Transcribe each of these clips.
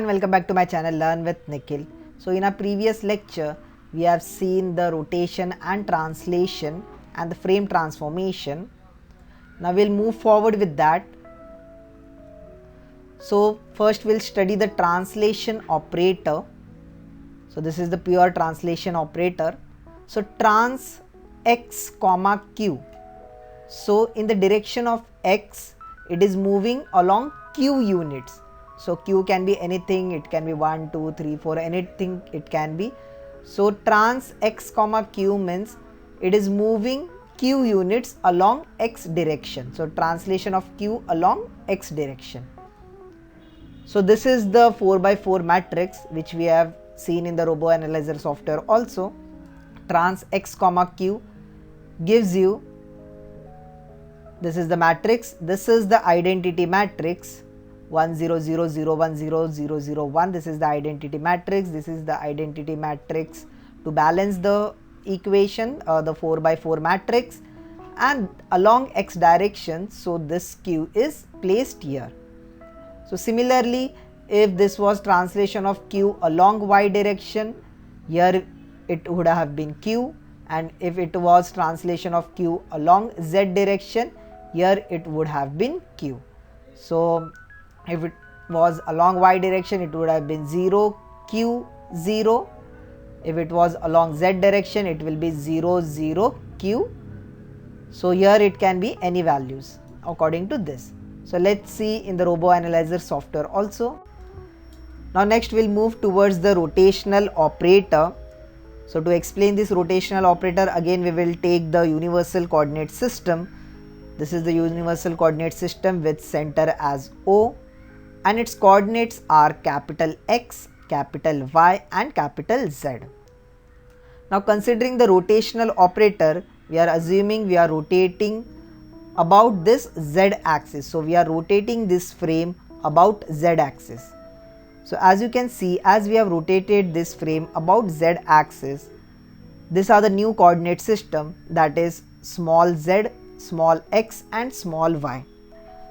everyone, welcome back to my channel Learn with Nikhil. So in our previous lecture we have seen the rotation and translation and the frame transformation. Now we'll move forward with that. So first we'll study the translation operator. So this is the pure translation operator. So trans x comma q. So in the direction of x it is moving along q units. So q can be anything, it can be 1, 2, 3, 4, anything it can be. So trans x comma q means it is moving q units along x direction. So translation of q along x direction. So this is the 4x4 matrix which we have seen in the Robo Analyzer software also. Trans x comma q gives you, this is the matrix, this is the identity matrix 1 0 0 0 1 0 0 0 1. This is the identity matrix. This is the identity matrix to balance the equation, the 4x4 matrix, and along x direction. So this q is placed here. So similarly, if this was translation of q along y direction, here it would have been q, and if it was translation of q along z direction, here it would have been q. So if it was along y direction, it would have been 0 q 0. If it was along z direction, it will be 0 0 q. So here it can be any values according to this. So let's see in the Robo Analyzer software also. Now next we'll move towards the rotational operator. So to explain this rotational operator, again we will take the universal coordinate system. This is the universal coordinate system with center as O, and its coordinates are capital X, capital Y and capital Z. Now considering the rotational operator, we are assuming we are rotating about this Z axis. So we are rotating this frame about Z axis. So as you can see, as we have rotated this frame about Z axis, these are the new coordinate system, that is small z, small x and small y.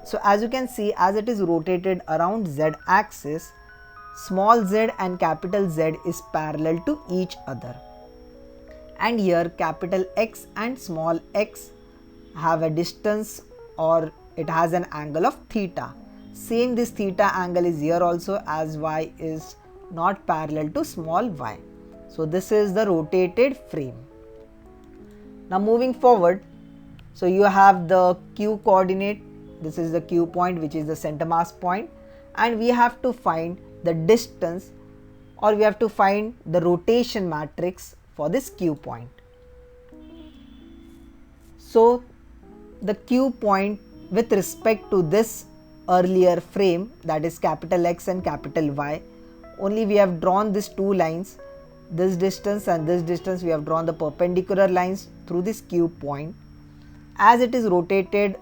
So as you can see, as it is rotated around Z axis, small z and capital Z is parallel to each other. And here capital X and small x have a distance, or it has an angle of theta. Same this theta angle is here also, as y is not parallel to small y. So this is the rotated frame. Now moving forward, so you have the q coordinate. This is the q point, which is the center mass point, and we have to find the distance, or we have to find the rotation matrix for this q point. So the q point with respect to this earlier frame, that is capital X and capital Y, only we have drawn these two lines, this distance and this distance. We have drawn the perpendicular lines through this q point. As it is rotated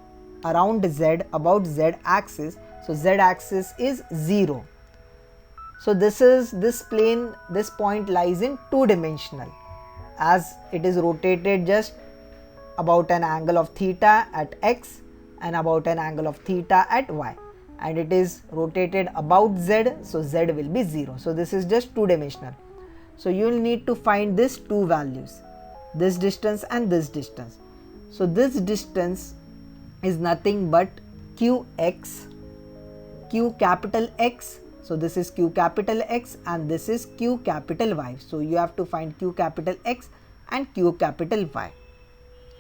around Z, about Z axis, so Z axis is 0. So this plane, this point lies in two dimensional, as it is rotated just about an angle of theta at x and about an angle of theta at y, and it is rotated about Z, so Z will be 0. So this is just two dimensional. So you will need to find these two values, this distance and this distance. So this distance is nothing but qx, q capital X. So this is q capital X and this is q capital Y. So you have to find q capital X and q capital Y.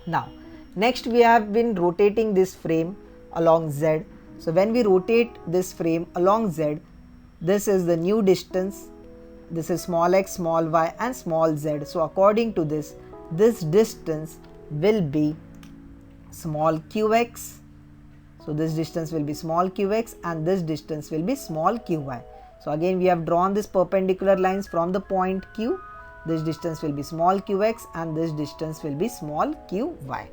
Now next we have been rotating this frame along Z. So when we rotate this frame along Z, this is the new distance. This is small x, small y and small z. So according to this distance will be small qx. So this distance will be small qx and this distance will be small qy. So again we have drawn this perpendicular lines from the point Q. This distance will be small qx and this distance will be small qy.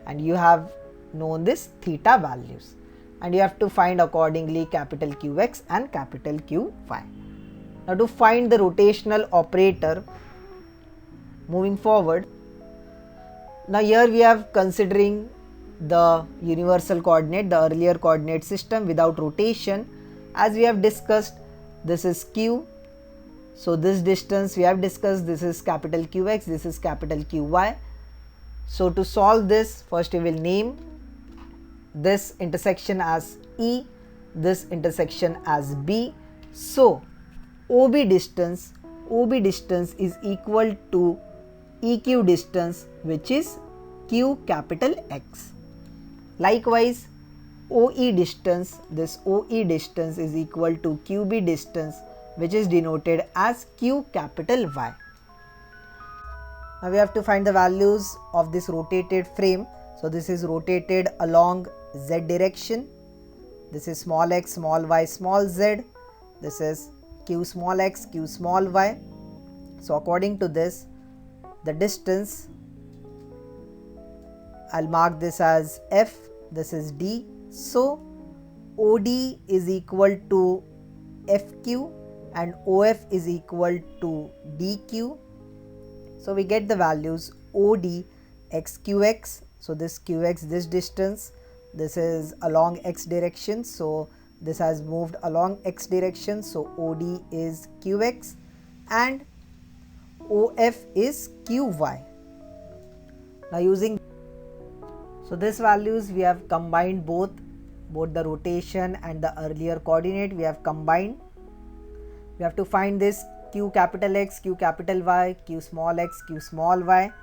And you have known this theta values, and you have to find accordingly capital Qx and capital Qy. Now to find the rotational operator, moving forward, now here we have considering the universal coordinate, the earlier coordinate system without rotation. As we have discussed, this is q. So this distance we have discussed, this is capital Qx, this is capital Qy. So to solve this, first we will name this intersection as E, this intersection as B. So OB distance is equal to EQ distance, which is Q capital X. Likewise, OE distance, this OE distance is equal to QB distance, which is denoted as Q capital Y. Now we have to find the values of this rotated frame. So this is rotated along Z direction. This is small x, small y, small z. This is Q small x, Q small y. So according to this, the distance, I'll mark this as F, this is D. So OD is equal to FQ and OF is equal to DQ. So we get the values OD XQX. So this QX, this distance, this is along x direction. So this has moved along x direction. So OD is QX and OF is QY. Now using this values, we have combined both the rotation and the earlier coordinate we have combined. We have to find this Q capital X, Q capital Y, Q small x, Q small y.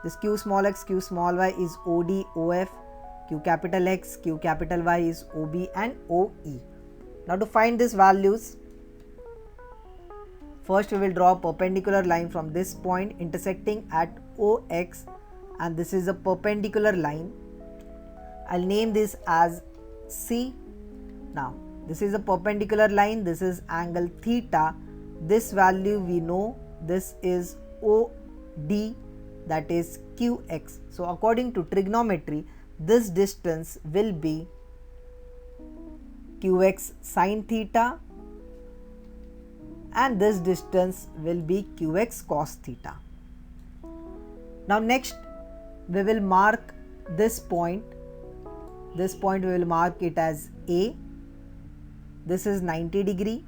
This Q small x, Q small y is OD, OF. Q capital X, Q capital Y is OB and OE. Now to find these values, first we will draw a perpendicular line from this point intersecting at OX, and this is a perpendicular line. I'll name this as C. Now this is a perpendicular line, this is angle theta. This value we know, this is OD, that is QX. So according to trigonometry, this distance will be QX sin theta and this distance will be QX cos theta. Now next we will mark this point. This point we will mark it as A. This is 90 degree.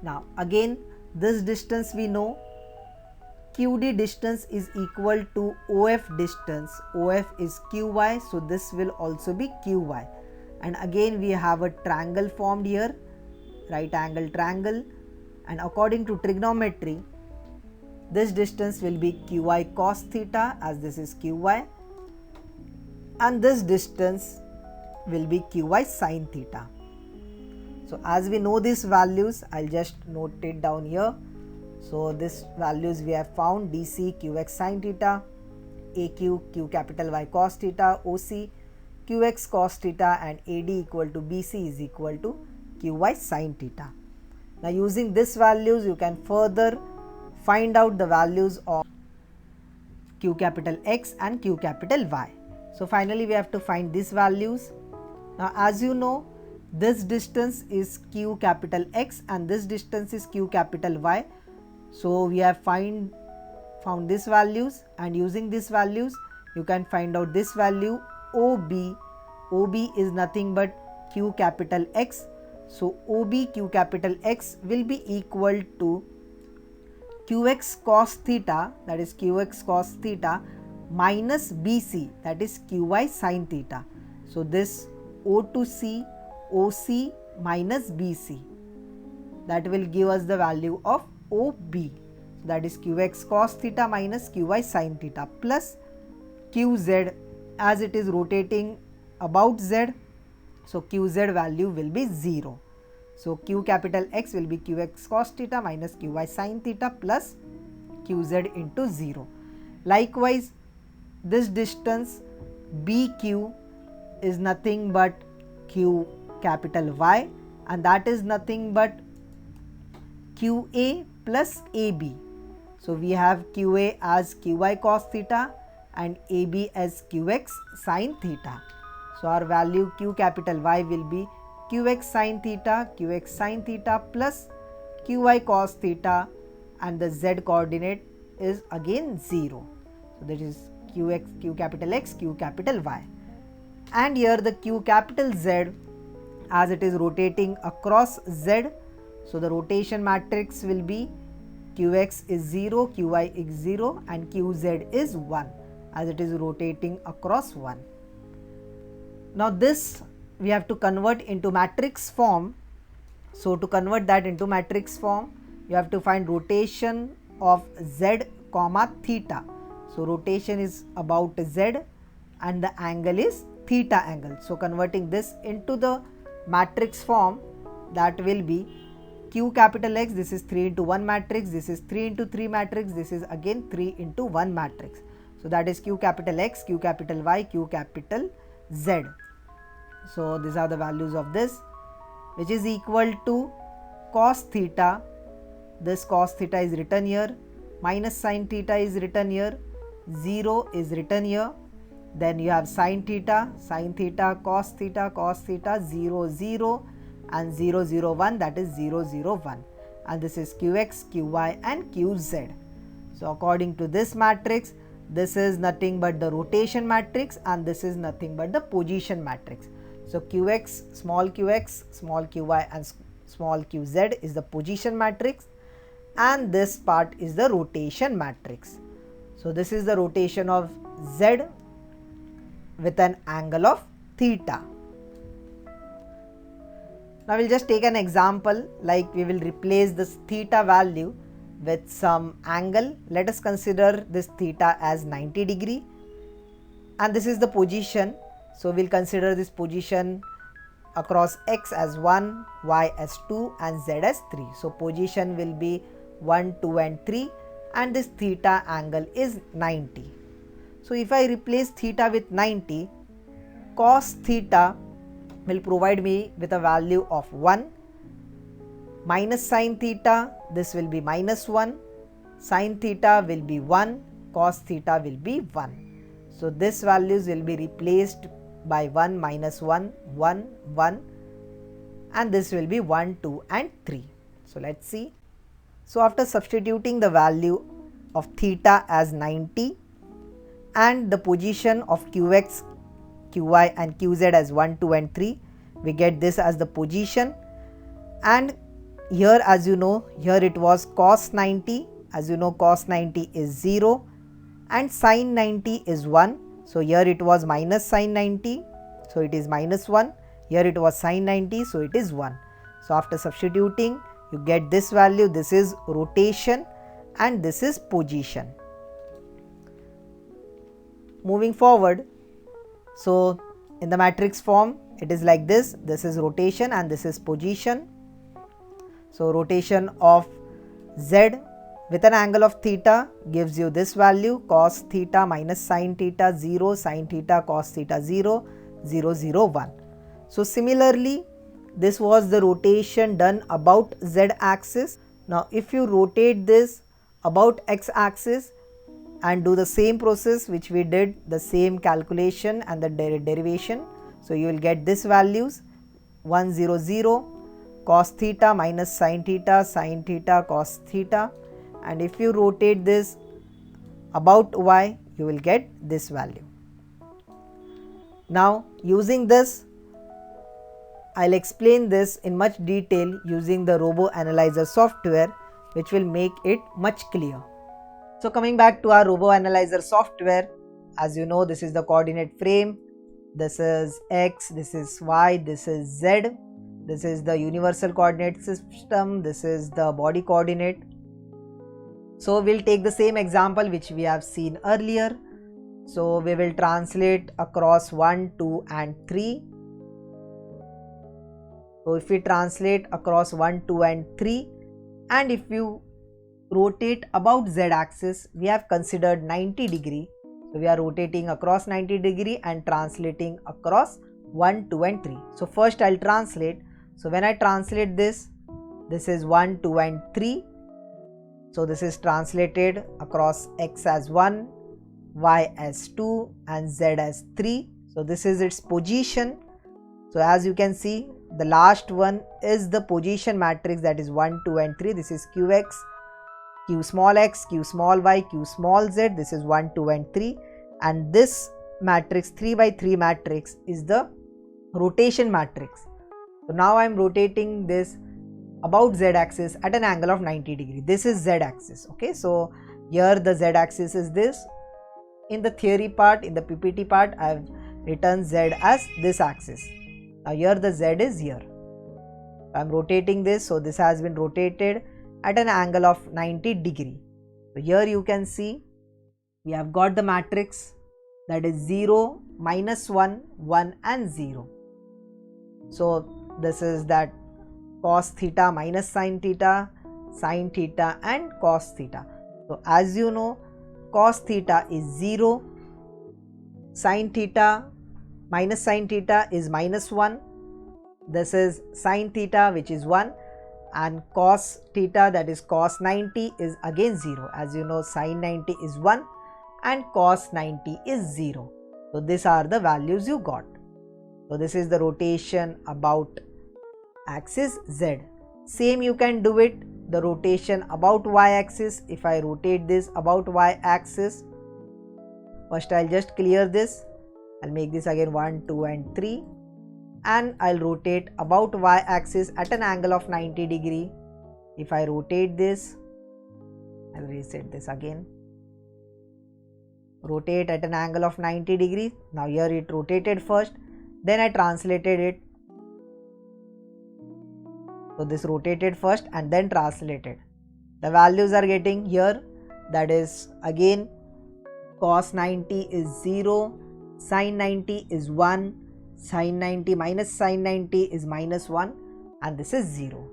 Now again this distance we know, QD distance is equal to OF distance. OF is QY, so this will also be QY. And again we have a triangle formed here, right angle triangle, and according to trigonometry, this distance will be QI cos theta, as this is QY, and this distance will be QY sin theta. So as we know these values, I'll just note it down here. So this values we have found: DC QX sin theta, AQ Q capital Y cos theta, OC QX cos theta, and AD equal to BC is equal to QY sin theta. Now using these values, you can further find out the values of Q capital X and Q capital Y. So finally we have to find these values. Now as you know, this distance is Q capital X and this distance is Q capital Y. So we have found these values, and using these values you can find out this value OB. OB is nothing but Q capital X. So OB Q capital X will be equal to QX cos theta, that is QX cos theta, minus BC, that is QY sin theta. So this O to C, OC minus BC, that will give us the value of OB, that is QX cos theta minus QY sin theta, plus QZ, as it is rotating about Z, so QZ value will be 0. So Q capital X will be QX cos theta minus QY sin theta plus QZ into 0. Likewise, this distance BQ is nothing but Q capital Y, and that is nothing but QA plus AB. So we have QA as QY cos theta and AB as QX sin theta. So our value Q capital Y will be QX sin theta plus QY cos theta, and the Z coordinate is again 0. So that is Q capital X, Q capital Y. And here the Q capital Z, as it is rotating across Z, So the rotation matrix will be Qx is 0, Qy is 0 and Qz is 1 as it is rotating across 1. Now this we have to convert into matrix form. So to convert that into matrix form, you have to find rotation of z comma theta. So rotation is about z and the angle is theta angle. So converting this into the matrix form, that will be Q capital X, this is 3 into 1 matrix, this is 3 into 3 matrix, this is again 3 into 1 matrix. So that is Q capital X, Q capital Y, Q capital Z. So these are the values of this, which is equal to cos theta. This cos theta is written here, minus sin theta is written here, 0 is written here. Then you have sin theta, cos theta, 0, 0 and 0, 0, 1, that is 0, 0, 1. And this is Qx, Qy and Qz. So according to this matrix, this is nothing but the rotation matrix and this is nothing but the position matrix. So Qx, small qy and small qz is the position matrix and this part is the rotation matrix. So this is the rotation of z with an angle of theta. Now we will just take an example, like we will replace this theta value with some angle. Let us consider this theta as 90 degree and this is the position. So we will consider this position across x as 1, y as 2 and z as 3. So position will be 1, 2 and 3 and this theta angle is 90. So if I replace theta with 90, cos theta will provide me with a value of 1, minus sin theta, this will be minus 1, sin theta will be 1, cos theta will be 1. So this values will be replaced by 1, minus 1, 1, 1 and this will be 1, 2 and 3. So let's see. So after substituting the value of theta as 90 and the position of Qx, Qy and Qz as 1, 2 and 3, we get this as the position. And here, as you know, here it was cos 90, as you know cos 90 is 0 and sin 90 is 1. So here it was minus sin 90, so it is minus 1. Here it was sin 90, so it is 1. So after substituting, you get this value. This is rotation and this is position. Moving forward, so in the matrix form, it is like this. This is rotation and this is position. So rotation of z with an angle of theta gives you this value, cos theta minus sin theta 0, sin theta cos theta 0, 0, 0, 1. So similarly, this was the rotation done about z axis. Now if you rotate this about x axis and do the same process which we did, the same calculation and the derivation, so you will get this values 1, 0, 0, cos theta minus sin theta cos theta, and if you rotate this about y, you will get this value. Now using this, I'll explain this in much detail using the Robo Analyzer software, which will make it much clearer. So coming back to our Robo Analyzer software, as you know, this is the coordinate frame, this is x, this is y, this is z, this is the universal coordinate system, this is the body coordinate. So we'll take the same example which we have seen earlier. So we will translate across 1, 2 and 3. So if we translate across 1, 2 and 3, and if you rotate about z axis, we have considered 90 degree. So we are rotating across 90 degree and translating across 1, 2 and 3. So first I'll translate. So when I translate this is 1, 2 and 3. So this is translated across x as 1, y as 2 and z as 3. So this is its position. So as you can see, the last one is the position matrix, that is 1, 2 and 3. This is Qx, Q small x, Q small y, Q small z. This is 1, 2 and 3. And this matrix 3 by 3 matrix is the rotation matrix. So now I am rotating this about z axis at an angle of 90 degree. This is z axis. Okay, so here the z axis is this. In the theory part, in the PPT part, I have written z as this axis. Now here the z is here. I am rotating this, so this has been rotated at an angle of 90 degree. So here you can see we have got the matrix, that is 0, -1, 1 and 0. So this is that cos theta minus sin theta and cos theta. So as you know, cos theta is 0, sin theta minus sin theta is -1, this is sin theta which is 1, and cos theta, that is cos 90, is again 0. As you know, sin 90 is 1 and cos 90 is 0. So these are the values you got. So this is the rotation about axis Z. Same you can do it, the rotation about y axis. If I rotate this about y axis, first I'll just clear this, I'll make this again 1, 2 and 3, and I'll rotate about y axis at an angle of 90 degree. If I rotate this, I'll reset this again, rotate at an angle of 90 degree. Now here it rotated first, then I translated it. So this rotated first and then translated. The values are getting here, that is again cos 90 is 0, sin 90 is 1, sin 90 minus sin 90 is -1, and this is 0.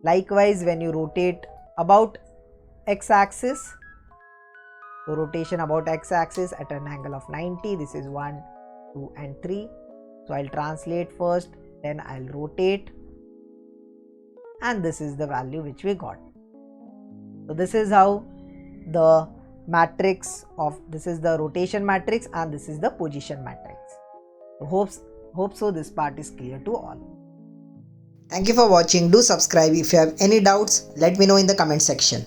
Likewise, when you rotate about x-axis, so rotation about x-axis at an angle of 90, this is 1, 2 and 3. So I'll translate first, then I'll rotate, and this is the value which we got. So this is how the matrix of, this is the rotation matrix and this is the position matrix. So hope so this part is clear to all. Thank you for watching. Do subscribe. If you have any doubts, let me know in the comment section.